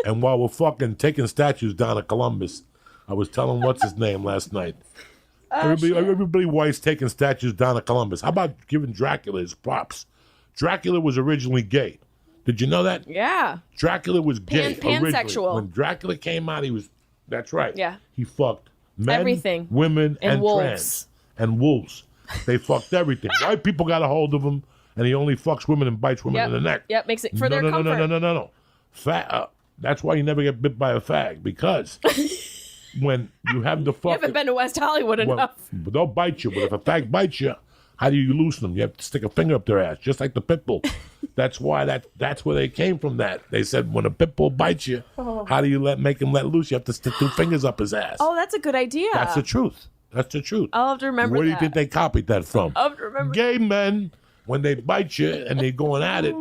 And while we're fucking taking statues down to Columbus, I was telling what's his name last night. Everybody white's taking statues down to Columbus. How about giving Dracula his props? Dracula was originally gay. Did you know that? Yeah. Dracula was gay. Pansexual. When Dracula came out, he was. That's right. Yeah. He fucked men, everything, women, and wolves. Trans and wolves. They fucked everything. White people got a hold of him, and he only fucks women and bites women in the neck. Yep, makes it for their comfort. No. That's why you never get bit by a fag, because when you have the fuck, you haven't been to West Hollywood enough. They'll bite you, but if a fag bites you, how do you loosen them? You have to stick a finger up their ass, just like the pit bull. That's why that's where they came from. That they said when a pit bull bites you, how do you make him let loose? You have to stick 2 fingers up his ass. Oh, that's a good idea. That's the truth. That's the truth. I'll have to remember. Where do you think they copied that from? I'll have to remember. Gay men, when they bite you and they're going at it,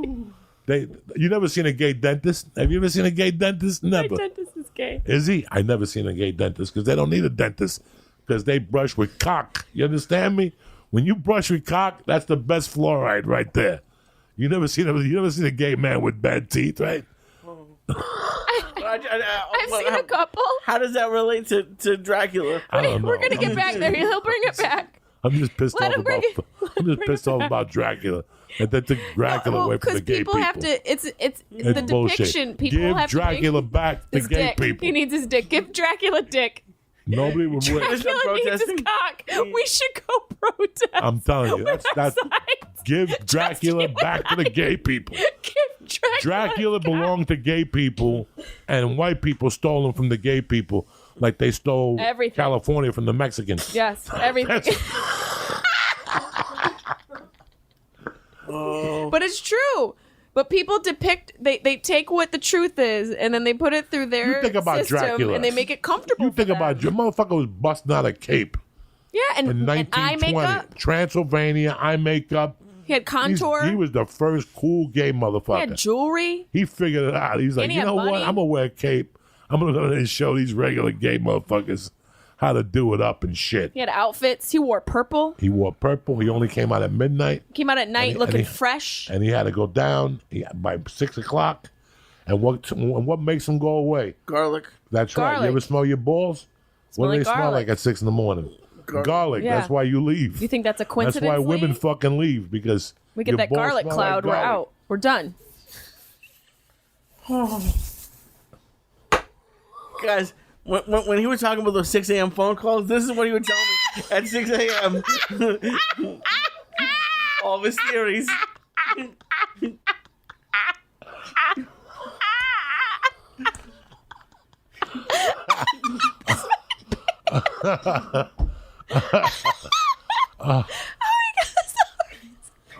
you never seen a gay dentist? Have you ever seen a gay dentist? Never. My dentist is gay. Is he? I never seen a gay dentist because they don't need a dentist because they brush with cock. You understand me? When you brush with cock, that's the best fluoride right there. You never seen a gay man with bad teeth, right? I've seen a couple. How does that relate to Dracula? I don't know. We're gonna get back there. He'll bring it back. I'm just pissed Let off him bring about. it. I'm just pissed off about Dracula. And they took Dracula away from the gay people. Because people have to. It's the bullshit. depiction. People Give have Dracula to back to his gay dick. people. He needs his dick. Give Dracula dick. Nobody would wait. Dracula needs his cock. We should go protest. I'm telling you, that's give Dracula back to the gay people. Give Dracula belonged to gay people, and white people stole him from the gay people, like they stole everything. California from the Mexicans. Yes, everything. But it's true. But people depict, they take what the truth is, and then they put it through their You think about system, Dracula, and they make it comfortable. You think for about your motherfucker was busting out a cape. Yeah, and in 1920, eye makeup. Transylvania, eye makeup. He had contour. He was the first cool gay motherfucker. He had jewelry. He figured it out. He's like, And he you had know money. what? I'm gonna wear a cape. I'm gonna go and show these regular gay motherfuckers how to do it up and shit. He had outfits. He wore purple. He wore purple. He only came out at midnight. Came out at night looking fresh. And he had to go down by 6 o'clock. And what makes him go away? Garlic. That's right. You ever smell your balls? What do like they smell garlic. like at 6 in the morning? Garlic. Yeah. That's why you leave. You think that's a coincidence? That's why women fucking leave, because we get your that balls garlic smell cloud. like We're garlic. out. We're done. Guys, when he was talking about those 6 a.m. phone calls, this is what he would tell me at 6 a.m. All of his theories.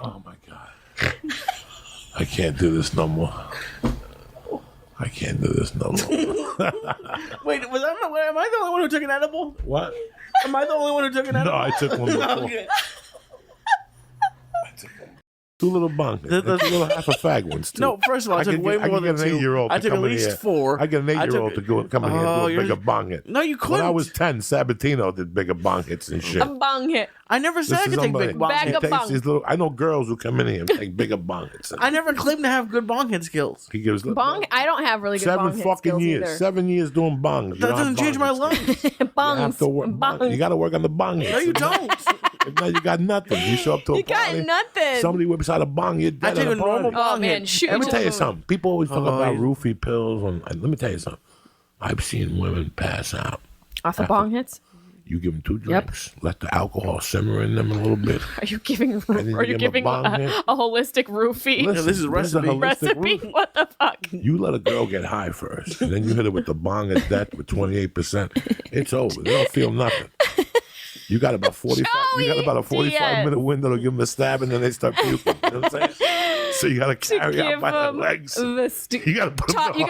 Oh my God. I can't do this no more. I can't do this no more. Wait, am I the only one who took an edible? What? Am I the only one who took an edible? No, I took one before. Okay. Two little bunks. Two little half a fag ones, too. No, first of all, I took way more than I get an 8-year-old I to took come at in least here. 4. I get an 8-year-old to come in here and do a bigger bong hit. No, you couldn't. When I was 10, Sabatino did bigger bong hits and shit. A bong hit. I never said I could take big bong Bag hits. of bong. I know girls who come in here and take bigger bong hits. I never claimed to have good bong hit skills. He gives Bong. I don't have really good bong 7 hit fucking skills years. either. 7 years doing bongs. That doesn't change my lungs. Bongs. You got to work on the bong hits. No, you don't. If not, you got nothing. You show up to a You got party, nothing. somebody whips out a bong, you're dead I take at a normal party. Oh bong man, hit. shoot. Let me tell you something. People always talk about yeah. roofie pills. And let me tell you something. I've seen women pass out. Off of bong hits. You give them 2 drinks, let the alcohol simmer in them a little bit. Are you giving? then Are you you give 'em a giving bong a hit. holistic roofie? Listen, this is recipe. a holistic Recipe? roofie. What the fuck? You let a girl get high first, and then you hit her with the bong at that with 28%. It's over. They don't feel nothing. You got about 45. You got about a 45-minute window to give them a stab, and then they start puking. You know what I'm saying? So you got to carry out Give by the them legs. You got to put them. You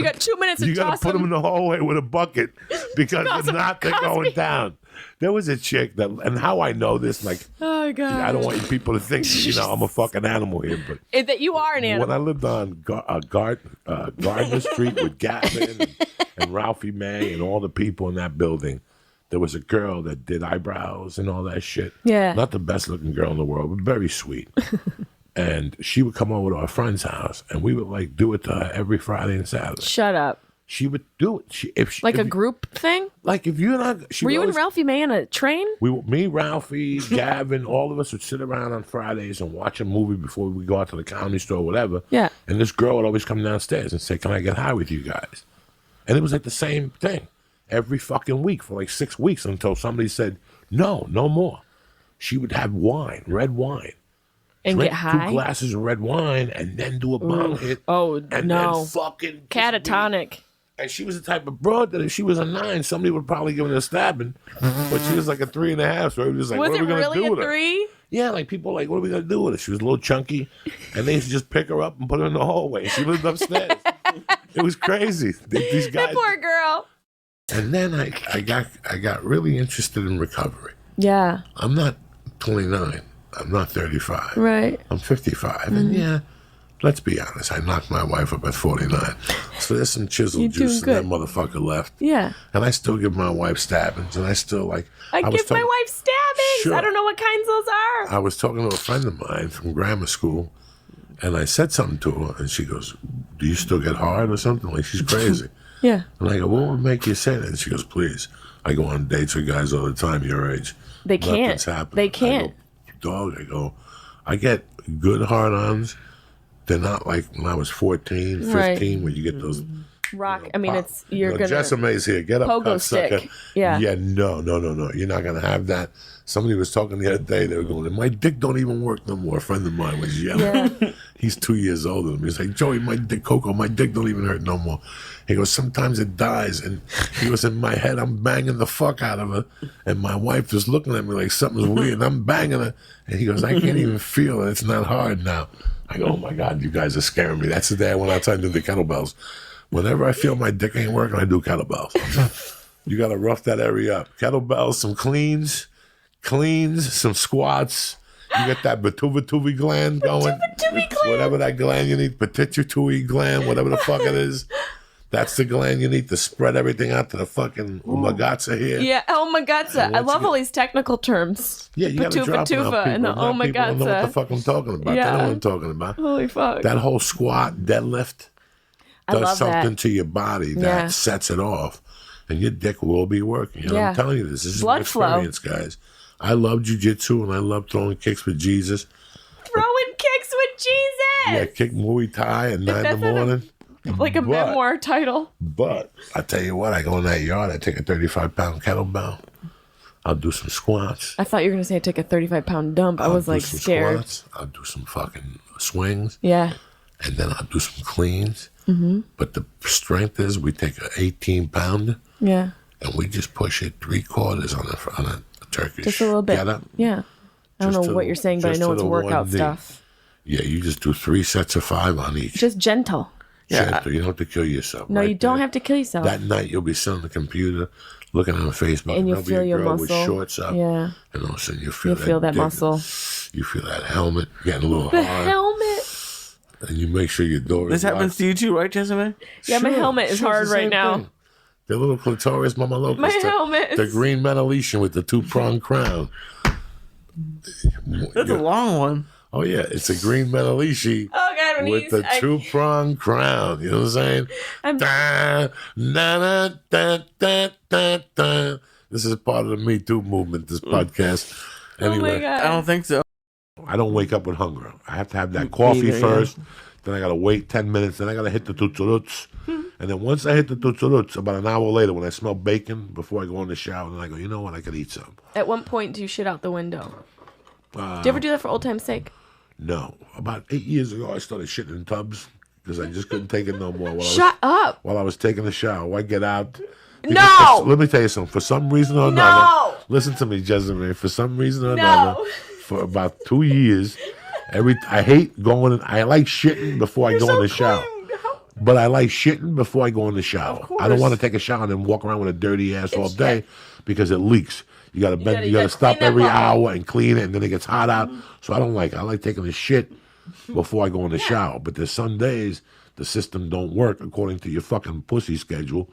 got 2 minutes to You got toss to put them in the hallway with a bucket because Toss if 'em not, they're Cosby. going down. There was a chick that, and how I know this, like, Oh my god! I don't want you people to think, I'm a fucking animal here, but That you are an animal. when I lived on Gardner Street with Gatman and Ralphie May and all the people in that building, there was a girl that did eyebrows and all that shit. Yeah. Not the best looking girl in the world, but very sweet. And she would come over to our friend's house, and we would like do it to her every Friday and Saturday. Shut up. She would do it. Like a group thing? Like if you're not, were you and Ralphie May on a train? Me, Ralphie, Gavin, all of us would sit around on Fridays and watch a movie before we go out to the comedy store or whatever. Yeah. And this girl would always come downstairs and say, "Can I get high with you guys?" And it was like the same thing every fucking week for like 6 weeks until somebody said, "No, no more." She would have wine, red wine. And Drink get high? 2 glasses of red wine and then do a bong hit. Oh, and no. then fucking Catatonic. And she was the type of broad that if she was a 9, somebody would probably give her a stabbing. But she was like a 3.5. So it was like, was what are it we gonna really do a with her? 3? Yeah, like people like, what are we gonna do with her? She was a little chunky, and they used to just pick her up and put her in the hallway. She lived upstairs. It was crazy. These guys. That poor girl. And then I got really interested in recovery. Yeah. I'm not 29. I'm not 35. Right. I'm 55. And yeah, let's be honest, I knocked my wife up at 49. So there's some chisel You're juice doing and that motherfucker left. Yeah. And I still give my wife stabbings, and I still like. I give my wife stabbings. Sure. I don't know what kinds those are. I was talking to a friend of mine from grammar school, and I said something to her, and she goes, "Do you still get hard or something?" Like she's crazy. Yeah. And I go, "What would make you say that?" And she goes, "Please, I go on dates with guys all the time your age. They can't. Nothing's happening." They can't. I go, I get good hard-ons. They're not like when I was 14, 15, Right. when you get those. Rock. I mean, it's you're gonna. Jessimae's here. Get up, Pogo cocksucker. stick. Yeah. Yeah. No. You're not gonna have that. Somebody was talking the other day. They were going, "My dick don't even work no more." A friend of mine was yelling. Yeah. He's 2 years older than me. He's like, "Joey, my dick, Coco, my dick don't even hurt no more." He goes, "Sometimes it dies." And he goes, "In my head, I'm banging the fuck out of her, and my wife is looking at me like something's weird. And I'm banging her." And he goes, "I can't even feel it. It's not hard now." I go, "Oh my God, you guys are scaring me." That's the day I went outside and did the kettlebells. Whenever I feel my dick ain't working, I do kettlebells. You got to rough that area up. Kettlebells, some cleans, some squats. You get that pituitary gland going. Pituitary gland. Whatever that gland you need, pituitary gland, whatever the fuck it is. That's the gland you need to spread everything out to the fucking umagazza here. Yeah, omagazza. And I once love you all these technical terms. Yeah, you got to drop them out, and the people. Not people don't know what the omagazza. fuck I'm talking about. Yeah. They know what I'm talking about. Holy fuck. That whole squat, deadlift, I does love something that. to your body that Yeah. sets it off, and your dick will be working. You know, Yeah. I'm telling you this. This is Blood an flow. experience, guys. I love jujitsu, and I love throwing kicks with Jesus. Throwing kicks with Jesus. Yeah, kick Muay Thai at 9 in the morning. Like a But- memoir title. But I tell you what, I go in that yard, I take a 35-pound kettlebell. I'll do some squats. I thought you were going to say take a 35-pound dump. I I'll was do like some scared. Squats. I'll do some fucking swings. Yeah. And then I'll do some cleans. Mm-hmm. But the strength is we take an 18-pounder Yeah. and we just push it 3/4 on a Turkish. Just a little bit. Get up. Yeah. I don't Just know to what the- you're saying, but I just know to it's the workout 1D. stuff. Yeah, you just do 3 sets of 5 on each. Just gentle. Gentle. You don't have to kill yourself. No, right you don't there. have to kill yourself. That night you'll be sitting on the computer looking on Facebook, And you there'll be feel a your girl muscle. with shorts up, Yeah. and all of a sudden you feel You feel that dick. muscle. You feel that helmet getting a little The hard, helmet. and you make sure your door This is happens locked. to you too, right, Jessimae? Yeah, my helmet is it's hard the right same now. thing. The little clitoris mama locus. My the, helmet The is- green Meneletian with the 2-pronged crown. That's a long one. Oh yeah, it's a green Menelishi Oh, God, when with the 2-pronged crown. You know what I'm saying? I'm- Da, na, na, da, da, da, da. This is part of the Me Too movement, this podcast. Anyway, Oh, my God. I don't think so. I don't wake up with hunger. I have to have that coffee Neither, yeah. first. Then I got to wait 10 minutes. Then I got to hit the tutsuruts. And then once I hit the tutsuruts, about an hour later, when I smell bacon, before I go in the shower, then I go, you know what? I could eat some. At what point do you shit out the window? Do you ever do that for old time's sake? No. About 8 years ago, I started shitting in tubs because I just couldn't take it no more. Shut up. While I was taking a shower, I get out. Because No! let me tell you something. For some reason or No! another, listen to me, Jessimae. For some reason or another, for about 2 years, I hate going. I like shitting before I go in the shower. But I like shitting before I go in the shower. I don't want to take a shower and then walk around with a dirty ass all day because it leaks. You gotta bend. You gotta stop clean that every bottle. hour and clean it, and then it gets hot out. So I don't like. I like taking the shit before I go in the shower. But there's some days the system don't work according to your fucking pussy schedule.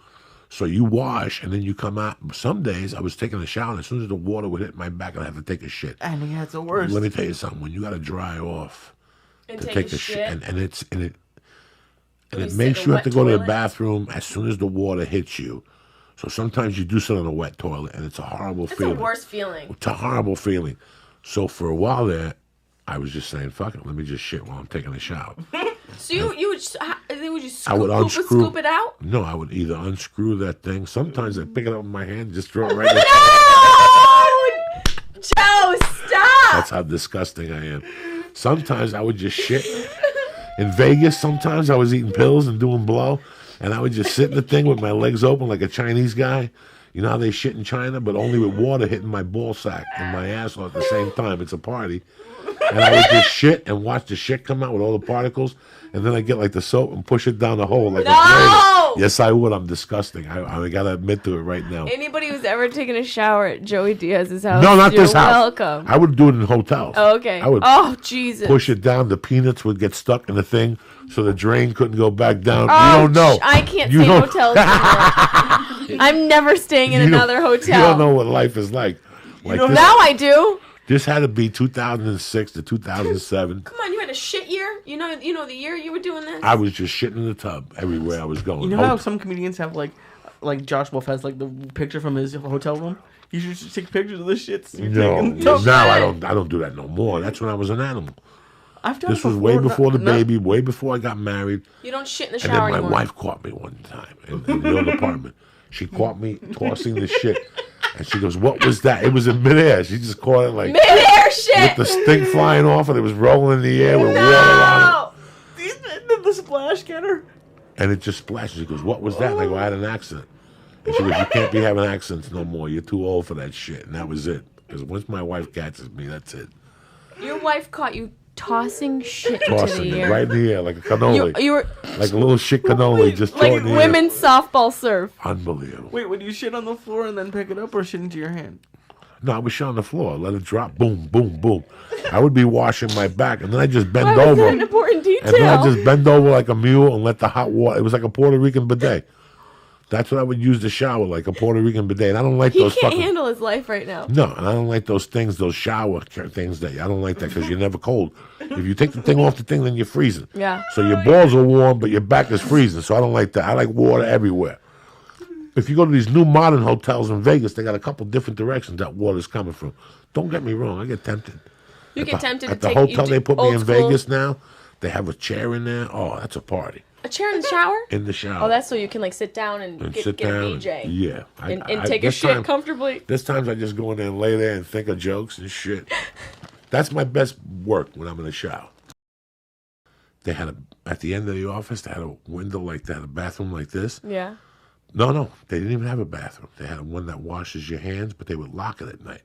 So you wash and then you come out. Some days I was taking a shower and as soon as the water would hit my back, I'd have to take a shit. I think that's the worst. Let me tell you something. When you got to dry off, And to take a a shit, shit. and it You sit makes in a you have to wet go to the toilet? bathroom as soon as the water hits you. So sometimes you do sit on a wet toilet, and it's a horrible It's feeling. the worst feeling. It's a horrible feeling. So for a while there, I was just saying, "Fuck it, let me just shit while I'm taking a shower." So you would just I would unscrew. scoop it out? No, I would either unscrew that thing. Sometimes I pick it up in my hand, and just throw it right in the No! Joe, stop! That's how disgusting I am. Sometimes I would just shit. In Vegas, sometimes I was eating pills and doing blow, and I would just sit in the thing with my legs open like a Chinese guy. You know how they shit in China, but only with water hitting my ball sack and my asshole at the same time. It's a party. And I would just shit and watch the shit come out with all the particles, and then I get like the soap and push it down the hole like a No! grater. Yes, I would. I'm disgusting. I gotta admit to it right now. Anybody who's ever taken a shower at Joey Diaz's house, No, not you're this house. welcome. I would do it in hotels. Oh, okay. I would Oh, Jesus. push it down. The peanuts would get stuck in the thing, so the drain couldn't go back down. Oh, You don't know. I can't You stay in don't- hotels anymore. I'm never staying in You don't- another hotel. You don't know what life is like. Like this, Now I do. this had to be 2006 to 2007. Come on, you had a shit year. You know the year you were doing this. I was just shitting in the tub everywhere I was going. You know how some comedians have like Josh Wolf has like the picture from his hotel room. You should just take pictures of this shit. So you're No, taking- now I don't do that no more. That's when I was an animal. I've done This it was way before the No- baby, way before I got married. You don't shit in the And shower then my anymore. wife caught me one time in the old apartment. She caught me tossing the shit. And she goes, "What was that?" It was in midair. She just caught it like Mid-air shit. with the stink flying off, and it was rolling in the air with water on it. No. the splash getter. And it just splashed. She goes, "What was that?" And I go, "I had an accident." And she goes, "You can't be having accidents no more. You're too old for that shit." And that was it. Because once my wife catches me, that's it. Your wife caught you tossing shit into Tossing the it air. right in the air like a cannoli. You were Like a little shit cannoli just like throwing in the air. women's softball serve. Unbelievable. Wait, would you shit on the floor and then pick it up, or shit into your hand? No, I was shit on the floor. Let it drop. Boom, boom, boom. I would be washing my back, and then I just bend Why was over. that an important detail? And then I just bend over like a mule and let the hot water. It was like a Puerto Rican bidet. That's what I would use to shower, like a Puerto Rican bidet. And I don't like he those can't fucking. handle his life right now. No, and I don't like those things, those shower things. That I don't like that because you're never cold. If you take the thing off the thing, then you're freezing. Yeah. So your balls are warm, but your back is freezing. So I don't like that. I like water everywhere. If you go to these new modern hotels in Vegas, they got a couple different directions that water's coming from. Don't get me wrong, I get tempted. You get tempted to At the take hotel you they put me old in school- Vegas now, they have a chair in there. Oh, that's a party. A chair in the shower? In the shower. Oh, that's so you can like sit down and, and get sit a down. BJ. Yeah. And take a this shit time- comfortably. There's times I just go in there and lay there and think of jokes and shit. That's my best work when I'm in the shower. They had at the end of the office, they had a window like that, a bathroom like this. Yeah. No, they didn't even have a bathroom. They had one that washes your hands, but they would lock it at night.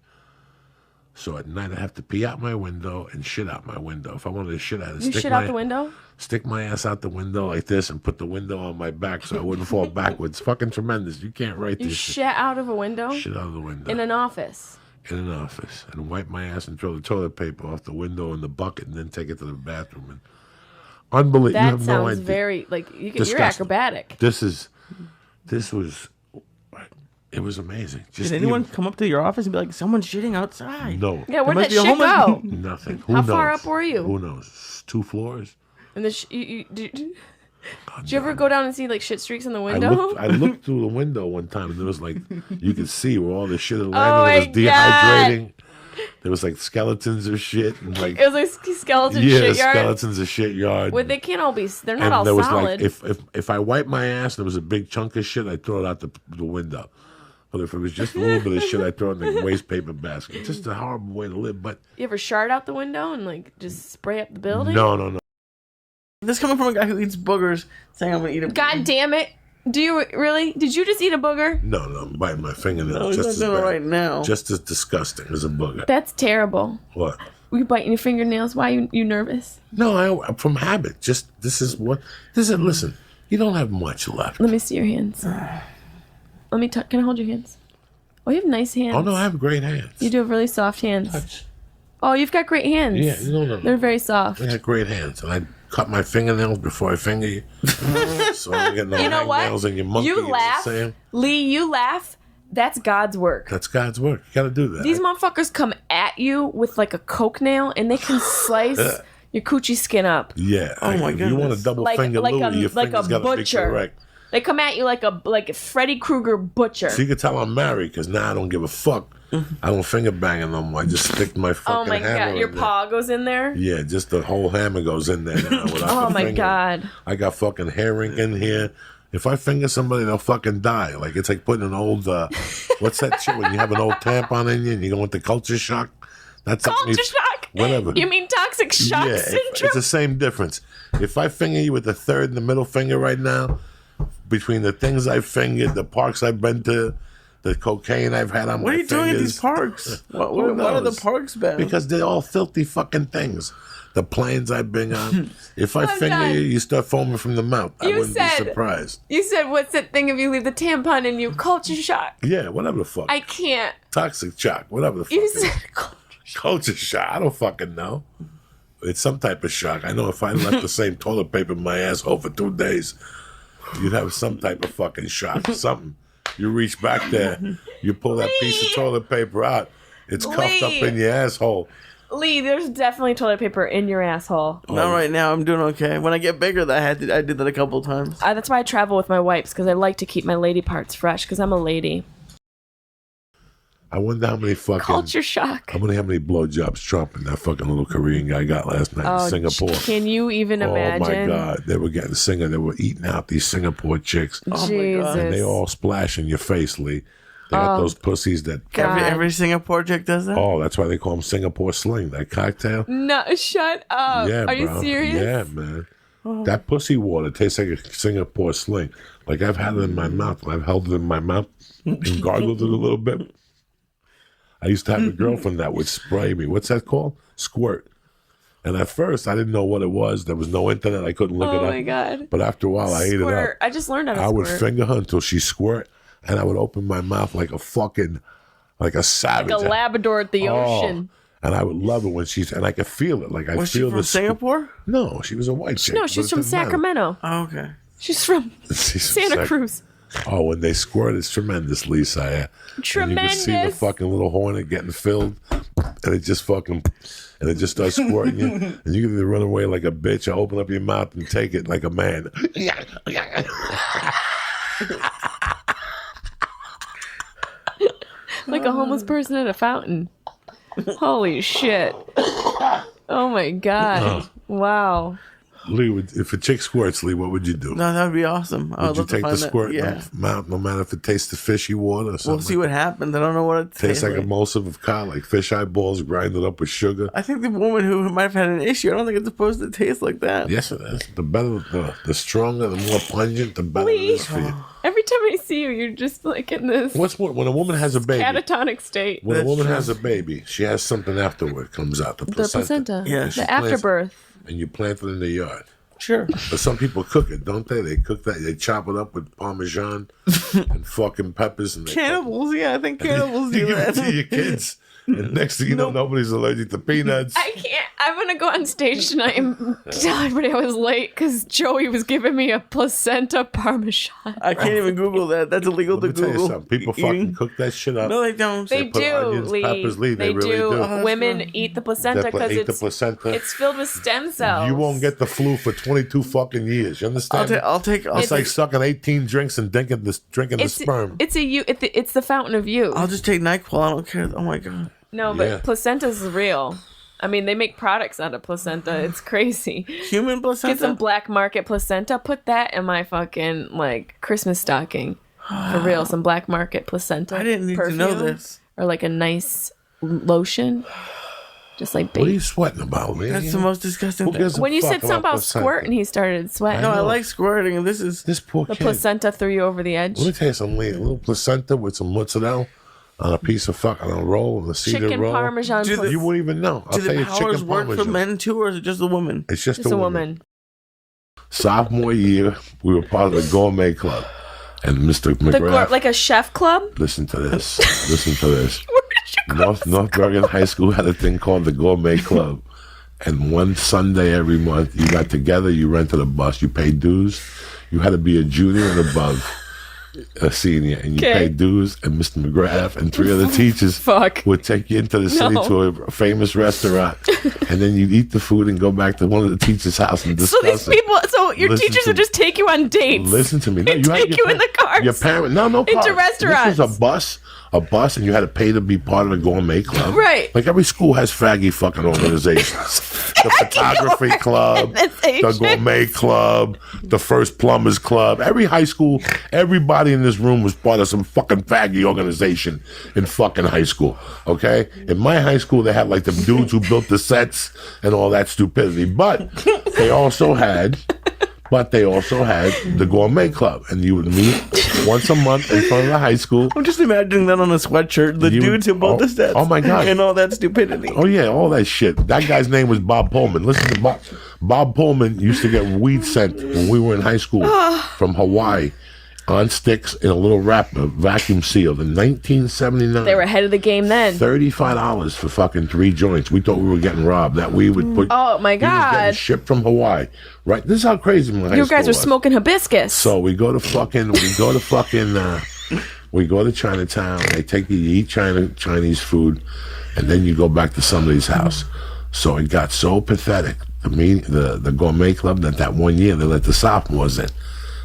So at night I'd have to pee out my window and shit out my window. If I wanted to shit, I had to You stick shit my out the window? stick my ass out the window like this and put the window on my back so I wouldn't fall backwards. Fucking tremendous. You can't write You this shit out of a window? shit out of the window. In an office. In an office. And wipe my ass and throw the toilet paper off the window in the bucket and then take it to the bathroom. And unbelievable. You That have no sounds idea. very like you're Disgusting. acrobatic. This was it was amazing. Just Did anyone come up to your office and be like, "Someone's shitting outside"? No. Yeah, where must did that be a shit homeless- go? Nothing. Who How knows? far up were you? Who knows? 2 floors? And did you ever go down and see like shit streaks in the window? I looked through the window one time and there was like you could see where all the shit had Oh landed. It was my God. dehydrating. There was like skeletons of shit and like It was like skeleton yeah, shit yard. skeletons of shit yard. Well, they can't all be. They're not and all there was solid. like if I wiped my ass and there was a big chunk of shit, I'd throw it out the window. But if it was just a little bit of shit, I'd throw it in the waste paper basket. Just a horrible way to live. But You ever shard out the window and like just spray up the building? no. This coming from a guy who eats boogers, saying I'm gonna eat a. God damn it! Do you really? Did you just eat a booger? No, I'm biting my fingernail. No, he's just not as doing it bad. right now. Just as disgusting as a booger. That's terrible. What? Were you biting your fingernails? Why you nervous? No, from habit. Just listen. You don't have much left. Let me see your hands. Let me can I hold your hands? Oh, you have nice hands. Oh no, I have great hands. You do have really soft hands. Oh, you've got great hands. Yeah, no. They're very soft. I got great hands, and I cut my fingernails before I finger you. So I don't get no You know what? hangnails and you monkey. You know what I'm laugh, saying? Lee. You laugh. That's God's work. That's God's work. You got to do that. These motherfuckers come at you with like a coke nail, and they can slice your coochie skin up. Yeah. Oh my If you want a goodness. double finger Louie, your finger's got to be butcher. correct. They come at you like a Freddy Krueger butcher. So you can tell I'm married because now I don't give a fuck. I don't finger banging no more. I just stick my fucking Oh my hammer god, your in there. paw goes in there? Yeah, just the whole hammer goes in there now. Oh my god. I got fucking hair ink in here. If I finger somebody, they'll fucking die. Like, it's like putting an old, what's that shit when you have an old tampon in you and you go into culture shock? That's like Culture shock? Whatever. You mean toxic shock syndrome? It's the same difference. If I finger you with the third and the middle finger right now, between the things I've fingered, the parks I've been to, the cocaine I've had on my fingers. What are you doing at these parks? What are the parks been? Because they're all filthy fucking things. The planes I've been on. If I finger you, you start foaming from the mouth. I wouldn't be surprised. You said, what's that thing if you leave the tampon in you? Culture shock. Yeah, whatever the fuck. I can't. Toxic shock, whatever the fuck. You said culture shock. Culture shock. I don't fucking know. It's some type of shock. I know if I left the same toilet paper in my asshole for 2 days, you'd have some type of fucking shock. Something. You reach back there, you pull that piece of toilet paper out. It's cuffed up in your asshole. Lee, there's definitely toilet paper in your asshole. Not right now. I'm doing okay. When I get bigger, I did that a couple of times. That's why I travel with my wipes, because I like to keep my lady parts fresh, because I'm a lady. I wonder how many fucking... Culture shock. I wonder how many blowjobs Trump and that fucking little Korean guy got last night in Singapore. Can you even imagine? Oh my God. They were getting singer. They were eating out these Singapore chicks. Oh Jesus. my God. And they all splash in your face, Lee. They got those pussies that... Every Singapore chick does that? Oh, that's why they call them Singapore Sling, that cocktail. No, shut up. Yeah, Are you bro. serious? Yeah, man. That pussy water tastes like a Singapore Sling. Like, I've had it in my mouth. I've held it in my mouth and gargled it a little bit. I used to have a girlfriend that would spray me. What's that called? Squirt. And at first, I didn't know what it was. There was no internet. I couldn't look it up. Oh, my God. But after a while, I ate it up. I just learned how to I would squirt. finger her until she squirt, and I would open my mouth like a fucking, like a savage. Like a Labrador at the ocean. And I would love it when and I could feel it. Like I Was feel she from Singapore? No, she was a white chick. No, she's from Sacramento. Oh, okay. She's from She's from Santa Cruz. Oh, when they squirt, it's tremendous, Lisa. Tremendous. And you can see the fucking little hornet getting filled, and it just starts squirting you, and you can either run away like a bitch or open up your mouth and take it like a man. Like a homeless person at a fountain. Holy shit. Oh my God. Wow. Lee, if a chick squirts, Lee, what would you do? No, that would be awesome. Would you take the squirt in Yeah. the mouth, no matter if it tastes the fishy water or something? We'll see what happens. I don't know what it Tastes like emulsive of cod, like fish eyeballs grinded up with sugar. I think the woman who might have had an issue, I don't think it's supposed to taste like that. Yes, it is. The better, the stronger, the more pungent, the better it is for you. Every time I see you, you're just like in this What's more, when a woman has a baby? catatonic state. When a That's woman true. has a baby, she has something afterward comes out. The The placenta. placenta. Yeah. The afterbirth. And you plant it in the yard. Sure. But some people cook it, don't they? They cook that. They chop it up with Parmesan and fucking peppers. And they Cannibals, yeah, I think cannibals you do give it to that. your kids. And next thing you know, nobody's allergic to peanuts. I can't. I'm going to go on stage tonight and tell everybody I was late because Joey was giving me a placenta parmesan. I can't even Google that. That's illegal to Let me tell you Google. something. People Eating. fucking cook that shit up. No, they don't. They put do, onions, Lee. peppers, Lee. They really do. Oh, that's Women good. eat the placenta They because eat the placenta. it's filled with stem cells. You won't get the flu for 22 fucking years. You understand? I'll take. It's like sucking 18 drinks and drinking the sperm. It's it's the fountain of youth. I'll just take NyQuil. I don't care. Oh my god. No, but Yeah. placenta's real. I mean, they make products out of placenta. It's crazy. Human placenta. Get some black market placenta. Put that in my fucking like Christmas stocking. For real, some black market placenta. I didn't need to know this. Or like a nice lotion. Just like What are you baby. sweating about, man? That's the most disgusting Who thing. gives a When you fuck said something about placenta? squirting, he started sweating. No, I know. like squirting, and this is. This poor The kid. placenta threw you over the edge. Let me tell you something, Lee. A little placenta with some mozzarella on a piece of fucking a roll, and a cedar Chicken roll. parmesan. Do the- You wouldn't even know. I'll Do tell the you, powers chicken work for parmesan. men too, or is it just a woman? It's just It's a woman. Sophomore year, we were part of the gourmet club, and Mr. McGrath. Like a chef club? Listen to this. Listen to this. Where did you go? North Bergen High School had a thing called the Gourmet Club. And one Sunday every month, you got together, you rented a bus, you paid dues. You had to be a junior and above. a senior, and you pay dues, and Mr. McGrath and 3 other teachers would take you into the city to a famous restaurant, and then you'd eat the food and go back to one of the teachers' house and discuss So these people, your teachers would just take you on dates. Listen to me. No, you take you in the cars. Your parent, no cars. Into restaurants. This was a bus, and you had to pay to be part of a gourmet club. Right. Like every school has faggy fucking organizations. The photography club, the gourmet club, the first plumbers club. Every high school, everybody in this room was part of some fucking faggy organization in fucking high school. Okay? In my high school, they had like the dudes who built the sets and all that stupidity. But they also had the gourmet club, and you would meet once a month in front of the high school. I'm just imagining that on a sweatshirt. The dudes who built the sets. Oh my God. And all that stupidity. Oh yeah, all that shit. That guy's name was Bob Pullman. Listen to Bob. Bob Pullman used to get weed sent when we were in high school from Hawaii on sticks in a little wrapper, vacuum sealed in 1979. They were ahead of the game then. $35 for fucking 3 joints. We thought we were getting robbed. That we would put. Oh my he was getting God. shipped from Hawaii. Right. This is how crazy my high school You guys were was. smoking hibiscus. So we go to Chinatown. They take you to eat Chinese food, and then you go back to somebody's house. So it got so pathetic. The gourmet club that one year they let the sophomores in,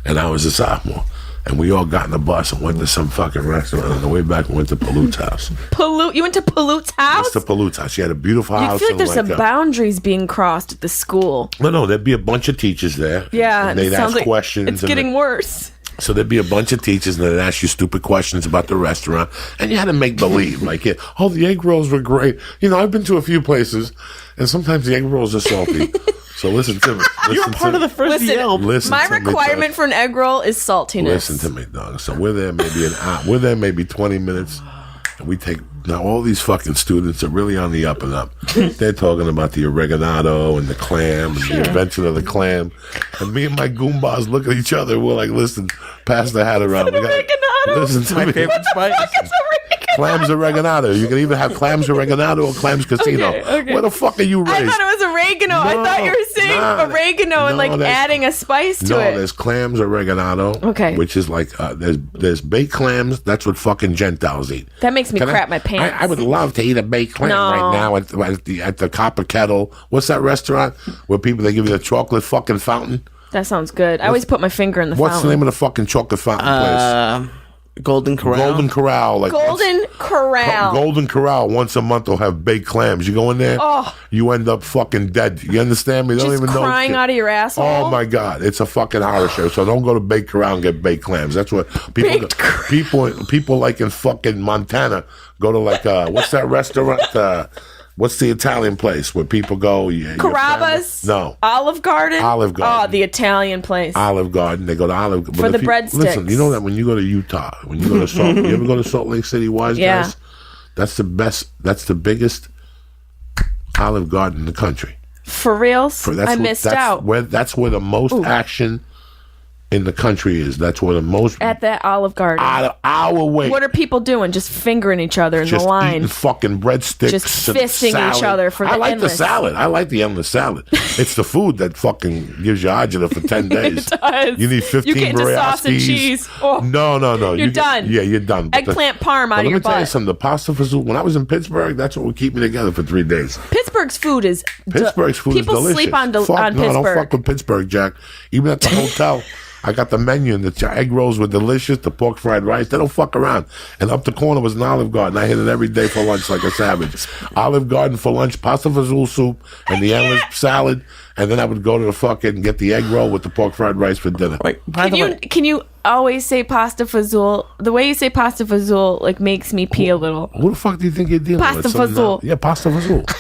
and I was a sophomore. And we all got in the bus and went to some fucking restaurant. On the way back, we went to Palut's house. You went to Palut's house? That's to Palut's house. She had a beautiful house. I feel like there's some boundaries being crossed at the school. No, there'd be a bunch of teachers there. Yeah, and they'd ask questions. It's getting worse. So there'd be a bunch of teachers, and they'd ask you stupid questions about the restaurant, and you had to make believe, like, the egg rolls were great. I've been to a few places, and sometimes the egg rolls are salty. So listen to me. You're part of the first Yelp. My requirement for an egg roll is saltiness. Listen to me, dog. So we're there maybe an hour. We're there maybe 20 minutes, and we take. Now all these fucking students are really on the up and up. They're talking about the oregano and the clam and the invention of the clam. And me and my goombas look at each other. We're like, listen, pass the hat around. Listen to My me. favorite spice. Clams oregano. You can either have clams oregano or clams casino. Okay. Where the fuck are you raised? I thought it was oregano. I thought you were saying oregano and like adding a spice to it. No, there's clams oregano. Okay. Which is like there's baked clams. That's what fucking Gentiles eat. That makes me crap my pants. I would love to eat a baked clam right now at the Copper Kettle. What's that restaurant where they give you the chocolate fucking fountain? That sounds good. I always put my finger in the fountain. What's the name of the fucking chocolate fountain place? Golden Corral. Golden Corral. Golden Corral. Golden Corral once a month will have baked clams. You go in there, you end up fucking dead. You understand me? They don't even know. Crying out of your asshole. Oh my God, it's a fucking horror show. So don't go to Baked Corral and get baked clams. That's what people like in fucking Montana go to like what's that restaurant? What's the Italian place where people go? Carrabba's? No. Olive Garden? Olive Garden. Oh, the Italian place. Olive Garden. They go to Olive Garden. For the breadsticks. Listen, you know that when you go to Utah, when you go to Salt, you ever go to Salt Lake City, Wise Guys? That's the best. That's the biggest Olive Garden in the country. For reals? I missed out. That's where the most action in the country is. That's where the most at that Olive Garden. Our way. What are people doing? Just fingering each other in just the line. Eating fucking breadsticks. Just fisting each other for the endless. I like the salad. I like the endless salad. It's the food that fucking gives you agita for 10 days. It does. You need 15 You get into sauce and Barriaskis. cheese. Oh. No. You're done. You're done. Eggplant parm out of your butt. Let me tell you butt. something. The pasta fazool. When I was in Pittsburgh, that's what would keep me together for 3 days. Pittsburgh's food is Pittsburgh's food people is delicious. sleep on No, Pittsburgh. don't fuck with Pittsburgh, Jack. Even at the hotel, I got the menu, and the egg rolls were delicious. The pork fried rice, they don't fuck around. And up the corner was an Olive Garden. I hit it every day for lunch like a savage. Olive Garden for lunch, pasta fazool soup, and the endless salad. And then I would go to the fucking get the egg roll with the pork fried rice for dinner. Wait, Can you always say pasta fazool? The way you say pasta fazool like makes me pee a little. Who the fuck do you think you're dealing Pasta with? fazool. Yeah, pasta fazool.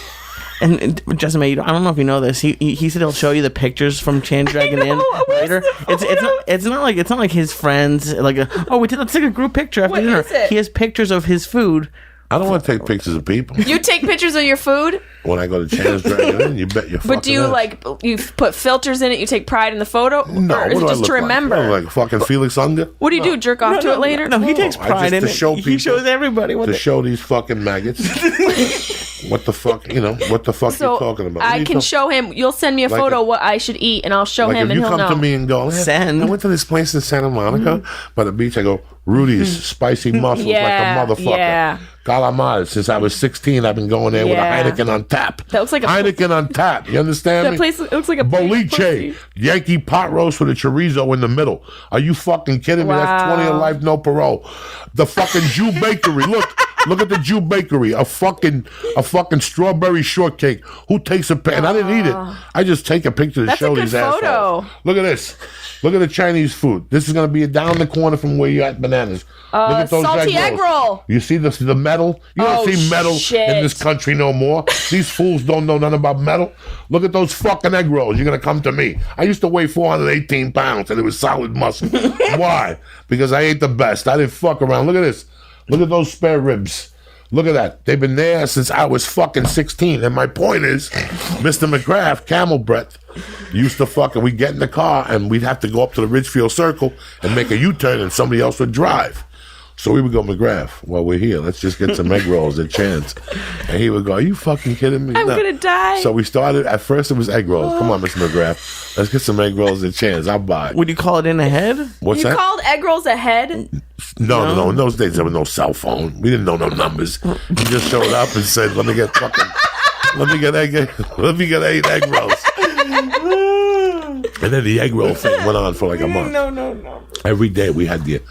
And Jessimae, I don't know if you know this. He said he'll show you the pictures from Change Dragon Inn later. It's not like his friends let's take a group picture after dinner. He has pictures of his food. I don't want to take pictures of people. You take pictures of your food? When I go to Change Dragon Inn, you bet your fucking But do you ass. you put filters in it? You take pride in the photo? No, or is it just to remember? Like? Like fucking Felix Unger? What do you do? Jerk off to it later? No, he takes pride in it. Show He shows everybody what to show these fucking maggots. What the fuck? You know what the fuck So you talking about? I can show him. You'll send me a Like photo what I should eat, and I'll show Like him, if and you he'll come know. to me and go, Send. I went to this place in Santa Monica by the beach. I go, Rudy's Spicy Mussels Yeah, like a motherfucker. yeah. Calamari. Since I was 16, I've been going there Yeah. with a Heineken on tap. That looks like a- Heineken on tap. You understand That me? place looks like a Boliche, pussy. Yankee pot roast with a chorizo in the middle. Are you fucking kidding me? That's 20 of Wow. life, no parole. The fucking Jew bakery. Look at the Jew bakery. A fucking strawberry shortcake. Who takes a pic? And I didn't eat it. I just take a picture to That's show a good these assholes. photo. Look at this. Look at the Chinese food. This is gonna be down the corner from where you at Bananas. Look at those salty egg roll. You see the metal? You don't Oh, see metal shit. in this country no more. These fools don't know nothing about metal. Look at those fucking egg rolls. You're gonna come to me. I used to weigh 418 pounds and it was solid muscle. Why? Because I ate the best. I didn't fuck around. Look at this. Look at those spare ribs. Look at that. They've been there since I was fucking 16. And my point is, Mr. McGrath, Camel Breath, used to fucking, we'd get in the car and we'd have to go up to the Ridgefield Circle and make a U-turn and somebody else would drive. So we would go, McGrath, while we're here, let's just get some egg rolls at Chance. And he would go, are you fucking kidding me? I'm gonna die. So we started, at first it was egg rolls. Come on, Mr. McGrath. Let's get some egg rolls at Chance. I'll buy it. Would you call it in ahead? What's You that? called egg rolls ahead? No. In those days, there was no cell phone. We didn't know no numbers. He just showed up and said, let me get 8 egg rolls. And then the egg roll thing went on for like a month. No. Every day we had the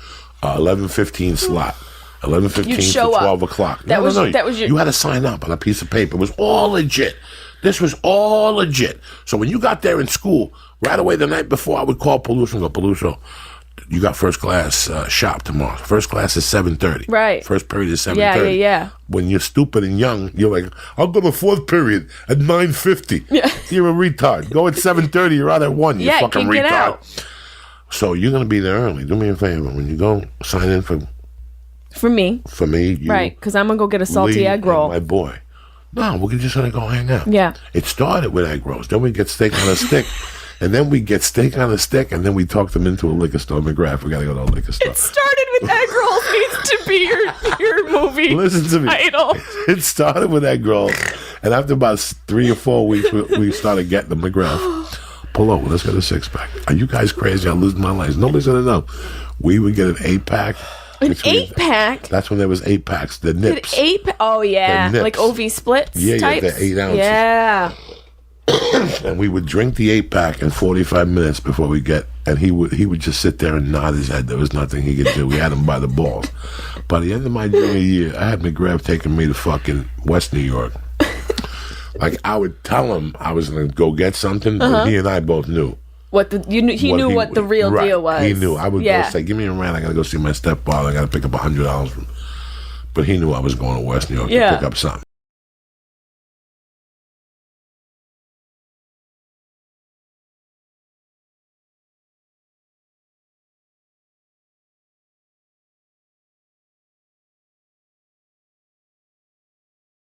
11:15 slot. 11:15 You'd to show 12 up. o'clock. That was your... You had to sign up on a piece of paper. It was all legit. This was all legit. So when you got there in school, right away the night before, I would call Peluso and go, Peluso, you got first class shop tomorrow. First class is 7:30. Right. First period is 7:30. Yeah. When you're stupid and young, you're like, I'll go to fourth period at 9:50. Yeah. You're a retard. Go at 7:30. You're out at 1. You Yeah, fucking can get retard. out. So you're gonna be there early. Do me a favor when you go sign in for me, you, right? Because I'm gonna go get a salty Lee, egg roll. and my boy. No, we're just gonna go hang out. Yeah. It started with egg rolls. Then we get steak on a stick. And then we get steak on a stick, and then we talk them into a liquor store. McGrath, we gotta go to a liquor store. It started with egg rolls needs to be your movie. Listen to me. Title. It started with egg rolls, and after about 3 or 4 weeks, we started getting them. McGrath, pull over. Let's get a 6-pack. Are you guys crazy? I'm losing my life. Nobody's gonna know. We would get an 8-pack. An 8-pack. That's when there was 8-packs. The nips. Oh yeah, The nips. like OV splits. Yeah, types? the 8 ounces. Yeah. And we would drink the 8-pack in 45 minutes before we get. And he would just sit there and nod his head. There was nothing he could do. We had him by the balls. By the end of my junior year, I had McGrath taking me to fucking West New York. Like I would tell him I was gonna go get something, but he and I both knew. He knew what the real right. deal was. He knew. I would go say, give me a rent. I got to go see my stepfather. I got to pick up $100 from. But he knew I was going to West New York to pick up something.